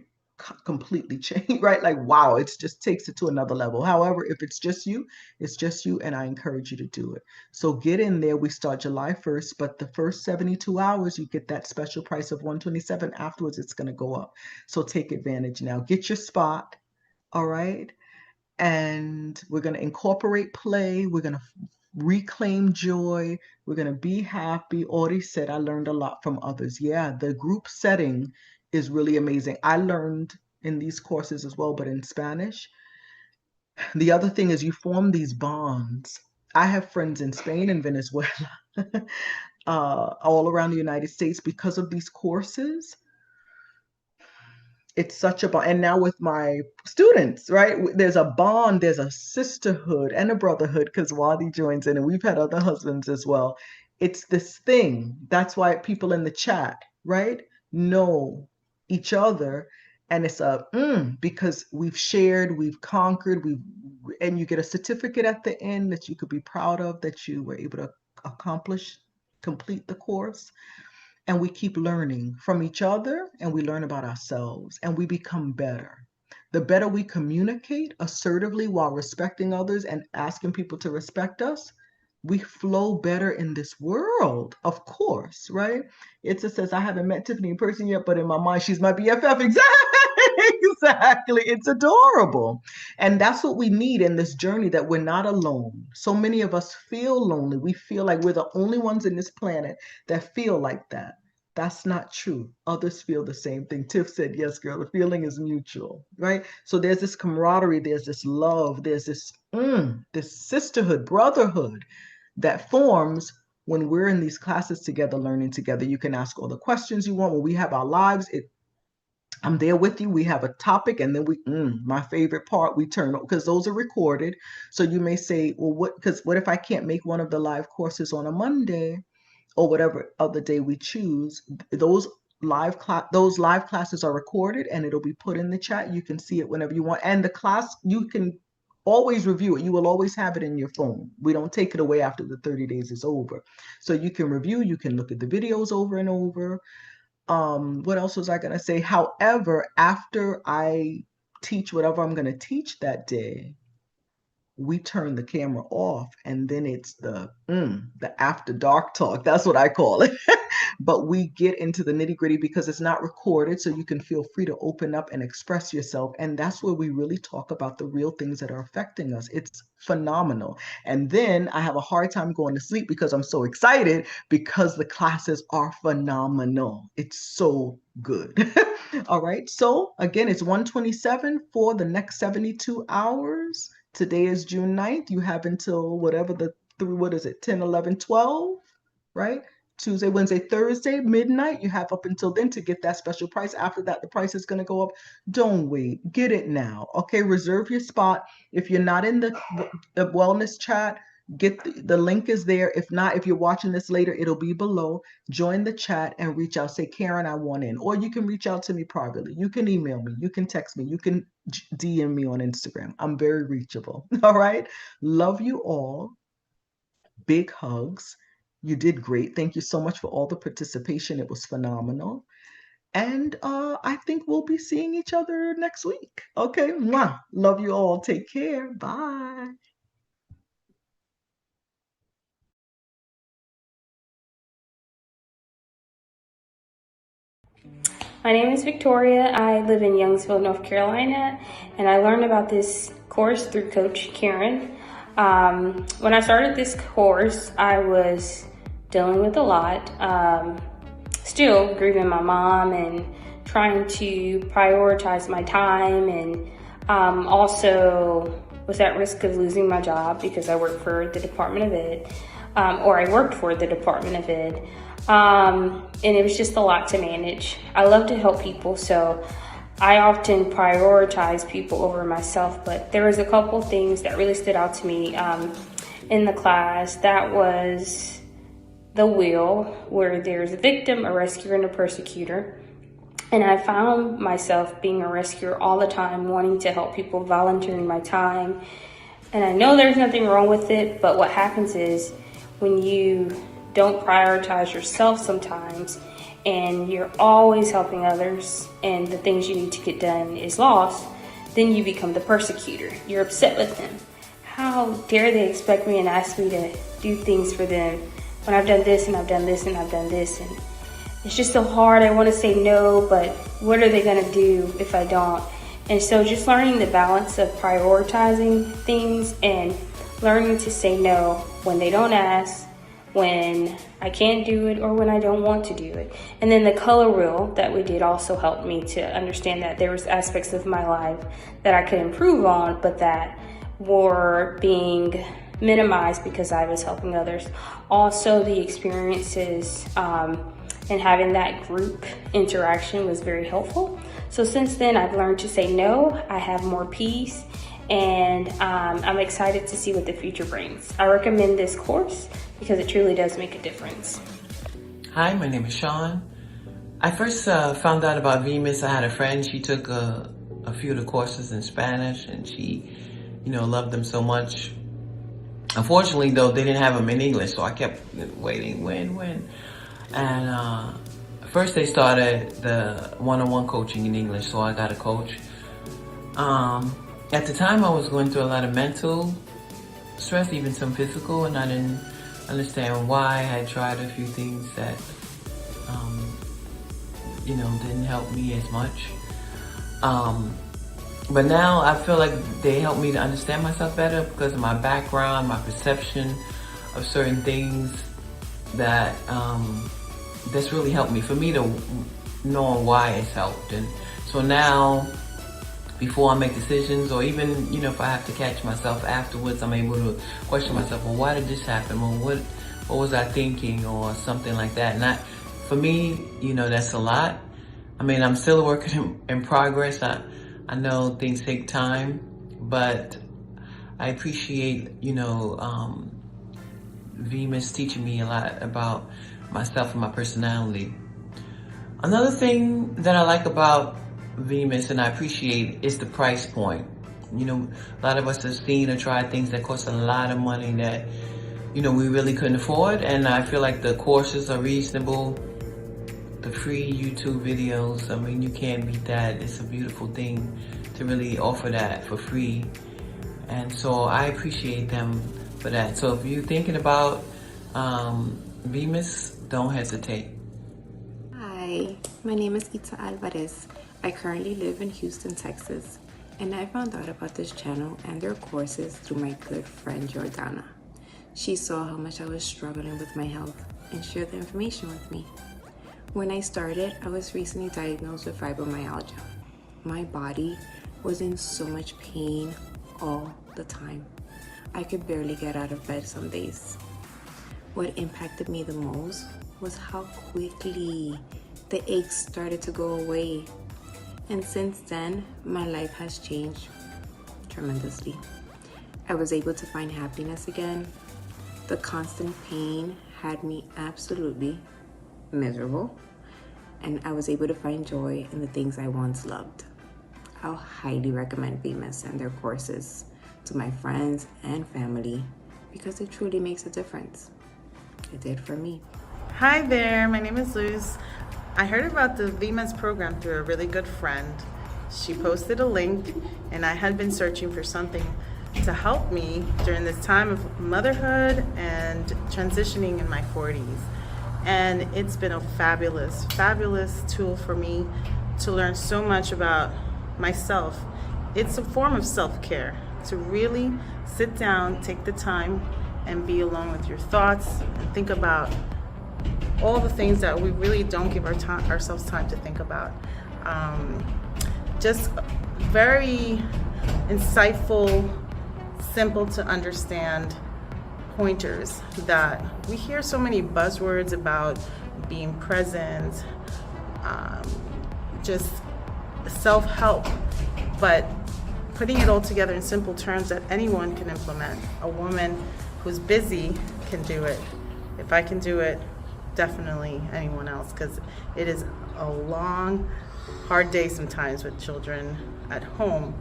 completely change, right? Like, wow, it just takes it to another level. However, if it's just you, and I encourage you to do it. So get in there. We start July 1st, but the first 72 hours, you get that special price of $127. Afterwards, it's going to go up. So take advantage now. Get your spot, all right? And we're going to incorporate play. We're going to reclaim joy. We're going to be happy. Audie said, I learned a lot from others. Yeah, the group setting is really amazing. I learned in these courses as well, but in Spanish. The other thing is you form these bonds. I have friends in Spain and Venezuela, all around the United States because of these courses. It's such a bond. And now with my students, right? There's a bond, there's a sisterhood and a brotherhood because Wadi joins in, and we've had other husbands as well. It's this thing. That's why people in the chat, right, know each other. And it's because we've shared, we've conquered, and you get a certificate at the end that you could be proud of, that you were able to complete the course. and we keep learning from each other, and we learn about ourselves, and we become better. The better we communicate assertively while respecting others and asking people to respect us, we flow better in this world, of course, right? It just says, I haven't met Tiffany in person yet, but in my mind, she's my BFF. Exactly. It's adorable. And that's what we need in this journey, that we're not alone. So many of us feel lonely. We feel like we're the only ones in this planet that feel like that. That's not true. Others feel the same thing. Tiff said, yes, girl, the feeling is mutual, right? So there's this camaraderie, there's this love, there's this sisterhood, brotherhood that forms when we're in these classes together, learning together. You can ask all the questions you want. When we have our lives, I'm there with you. We have a topic, and then my favorite part, we turn, because those are recorded. So you may say, well, what if I can't make one of the live courses on a Monday or whatever other day we choose? Those live classes are recorded, and it'll be put in the chat. You can see it whenever you want. And the class, you can always review it. You will always have it in your phone. We don't take it away after the 30 days is over. So you can review, you can look at the videos over and over. What else was I going to say? However, after I teach whatever I'm going to teach that day, we turn the camera off, and then it's the after dark talk. That's what I call it. But we get into the nitty gritty because it's not recorded, so you can feel free to open up and express yourself. And that's where we really talk about the real things that are affecting us. It's phenomenal. And then I have a hard time going to sleep because I'm so excited, because the classes are phenomenal. It's so good. All right. So again, it's 1:27 for the next 72 hours. Today is June 9th. You have until whatever the 10, 11, 12, right? Tuesday, Wednesday, Thursday, midnight. You have up until then to get that special price. After that, the price is going to go up. Don't wait. Get it now. Okay, reserve your spot. If you're not in the wellness chat, get the link is there. If not, if you're watching this later, it'll be below. Join the chat and reach out. Say, Karen, I want in. Or you can reach out to me privately. You can email me. You can text me. You can DM me on Instagram. I'm very reachable. All right. Love you all. Big hugs. You did great. Thank you so much for all the participation. It was phenomenal. And I think we'll be seeing each other next week. Okay. Mwah. Love you all. Take care. Bye. My name is Victoria. I live in Youngsville, North Carolina, and I learned about this course through Coach Karen. When I started this course, I was dealing with a lot, still grieving my mom and trying to prioritize my time, and also was at risk of losing my job because I work for the Department of Ed, or I worked for the Department of Ed. And it was just a lot to manage. I love to help people, so I often prioritize people over myself, but there was a couple things that really stood out to me in the class. That was the wheel, where there's a victim, a rescuer, and a persecutor. And I found myself being a rescuer all the time, wanting to help people, volunteering my time. And I know there's nothing wrong with it, but what happens is when you don't prioritize yourself sometimes, and you're always helping others, and the things you need to get done is lost, then you become the persecutor. You're upset with them. How dare they expect me and ask me to do things for them when I've done this and I've done this and I've done this, and it's just so hard. I want to say no, but what are they going to do if I don't? And so just learning the balance of prioritizing things and learning to say no when they don't ask, when I can't do it, or when I don't want to do it. And then the color wheel that we did also helped me to understand that there was aspects of my life that I could improve on, but that were being minimized because I was helping others. Also, the experiences and having that group interaction was very helpful. So since then, I've learned to say no. I have more peace, and I'm excited to see what the future brings. I recommend this course because it truly does make a difference. Hi, my name is Sean. I first found out about Vimes. I had a friend, she took a few of the courses in Spanish, and she, loved them so much. Unfortunately, though, they didn't have them in English, so I kept waiting, when? And first they started the one-on-one coaching in English, so I got a coach. At the time I was going through a lot of mental stress, even some physical, and I didn't understand why. I had tried a few things that, didn't help me as much. But now I feel like they help me to understand myself better because of my background, my perception of certain things that that's really helped me, for me to know why it's helped. And so now, before I make decisions, or even, if I have to catch myself afterwards, I'm able to question myself, well, why did this happen? Well, what was I thinking, or something like that. And for me, that's a lot. I mean, I'm still a work in progress. I know things take time, but I appreciate, Vimes teaching me a lot about myself and my personality. Another thing that I like about Vimes and I appreciate is the price point. A lot of us have seen or tried things that cost a lot of money that, we really couldn't afford. And I feel like the courses are reasonable. The free YouTube videos, I mean, you can't beat that. It's a beautiful thing to really offer that for free. And so I appreciate them for that. So if you're thinking about Vimes, don't hesitate. Hi, my name is Ita Alvarez. I currently live in Houston, Texas, and I found out about this channel and their courses through my good friend Jordana. She saw how much I was struggling with my health and shared the information with me. When I started, I was recently diagnosed with fibromyalgia. My body was in so much pain all the time. I could barely get out of bed some days. What impacted me the most was how quickly the aches started to go away. And since then, my life has changed tremendously. I was able to find happiness again. The constant pain had me absolutely miserable, and I was able to find joy in the things I once loved. I'll highly recommend Vimes and their courses to my friends and family because it truly makes a difference. It did for me. Hi there, my name is Luz. I heard about the Vimes program through a really good friend. She posted a link, and I had been searching for something to help me during this time of motherhood and transitioning in my 40s. And it's been a fabulous, fabulous tool for me to learn so much about myself. It's a form of self-care, to really sit down, take the time, and be alone with your thoughts and think about all the things that we really don't give ourselves time to think about. Just very insightful, simple to understand pointers that we hear so many buzzwords about being present, just self-help, but putting it all together in simple terms that anyone can implement. A woman who's busy can do it. If I can do it, definitely anyone else, because it is a long, hard day sometimes with children at home,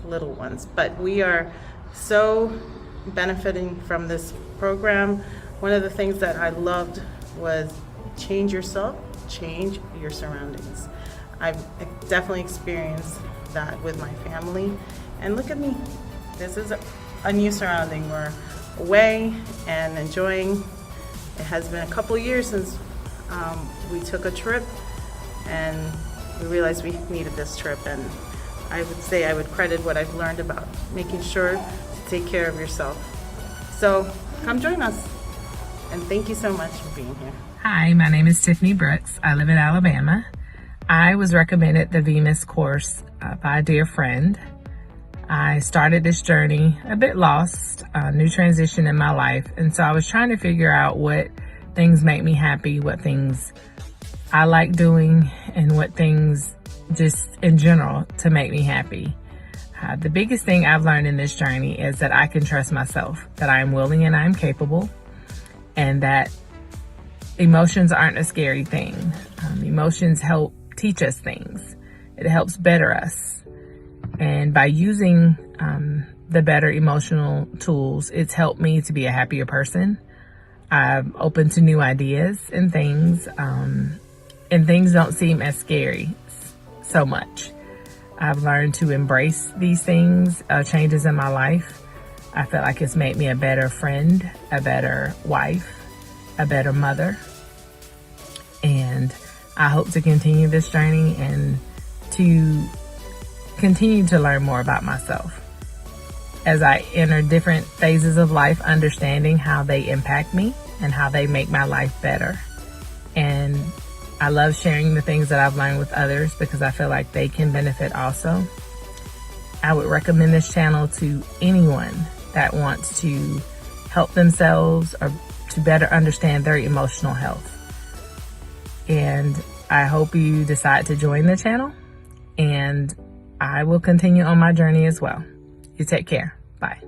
little ones. But we are so benefiting from this program. One of the things that I loved was change yourself, change your surroundings. I've definitely experienced that with my family. And look at me, this is a new surrounding. We're away and enjoying. It has been a couple years since we took a trip, and we realized we needed this trip. And I would say I would credit what I've learned about making sure to take care of yourself. So come join us, and thank you so much for being here. Hi, my name is Tiffany Brooks. I live in Alabama. I was recommended the Vimes course by a dear friend. I started this journey a bit lost, a new transition in my life. And so I was trying to figure out what things make me happy, what things I like doing, and what things just in general to make me happy. The biggest thing I've learned in this journey is that I can trust myself, that I am willing and I am capable, and that emotions aren't a scary thing. Emotions help teach us things. It helps better us. And by using the better emotional tools, it's helped me to be a happier person. I'm open to new ideas and things. and things don't seem as scary so much. I've learned to embrace these things, changes in my life. I feel like it's made me a better friend, a better wife, a better mother. And I hope to continue this journey and to continue to learn more about myself as I enter different phases of life, understanding how they impact me and how they make my life better. And I love sharing the things that I've learned with others because I feel like they can benefit also. I would recommend this channel to anyone that wants to help themselves or to better understand their emotional health. And I hope you decide to join the channel, and I will continue on my journey as well. You take care. Bye.